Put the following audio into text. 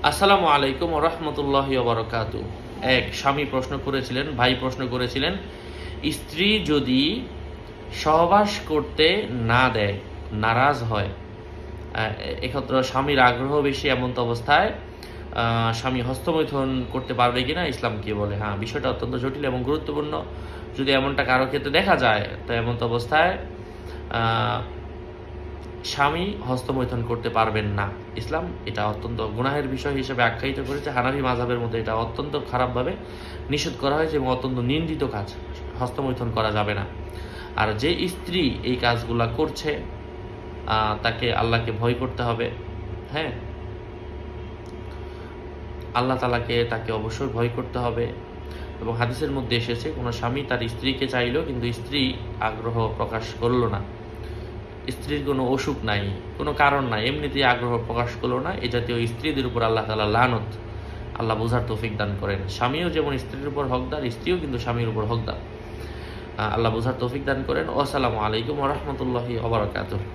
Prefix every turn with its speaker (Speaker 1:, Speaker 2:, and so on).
Speaker 1: আসসালামু আলাইকুম ওয়া রাহমাতুল্লাহি ওয়া বারাকাতুহু। এক স্বামী প্রশ্ন করেছিলেন, ভাই প্রশ্ন করেছিলেন, স্ত্রী যদি সহবাস করতে না দেয়, নারাজ হয়, এক্ষেত্রে স্বামীর আগ্রহ বেশি, এমন অবস্থায় স্বামী হস্তমৈথুন করতে পারবে কিনা, ইসলাম কি বলে? হ্যাঁ, বিষয়টা অত্যন্ত জটিল এবং গুরুত্বপূর্ণ। যদি এমনটা কারো ক্ষেত্রে দেখা যায়, তো এমন অবস্থায় স্বামী হস্তমৈথুন করতে পারবেন না। ইসলাম এটা অত্যন্ত গুনাহের বিষয় হিসেবে আখ্যায়িত করেছে। হানাফি মাযহাবের মধ্যে এটা অত্যন্ত খারাপভাবে নিষেধ করা হয়েছে এবং অত্যন্ত নিন্দিত কাজ। হস্তমৈথুন করা যাবে না। আর যে স্ত্রী এই কাজগুলা করছে, তাকে আল্লাহকে ভয় করতে হবে। হ্যাঁ, আল্লাহ তাআলাকে তাকে অবশ্যই ভয় করতে হবে। এবং হাদিসের মধ্যে এসেছে, কোনো স্বামী তার স্ত্রীকে চাইলো কিন্তু স্ত্রী আগ্রহ প্রকাশ করলো না, স্ত্রীর কোনো অসুখ নাই, কোনো কারণ নাই, এমনিতেই আগ্রহ প্রকাশ করলো না, এই জাতীয় স্ত্রীদের উপর আল্লাহ তাআলা লানত। আল্লাহ বোঝার তৌফিক দান করেন। স্বামীও যেমন স্ত্রীর উপর হকদার, স্ত্রীও কিন্তু স্বামীর উপর হকদার। আল্লাহ বোঝার তৌফিক দান করেন। আসসালামু আলাইকুম ওয়া রাহমাতুল্লাহি ওয়া বারাকাতুহু।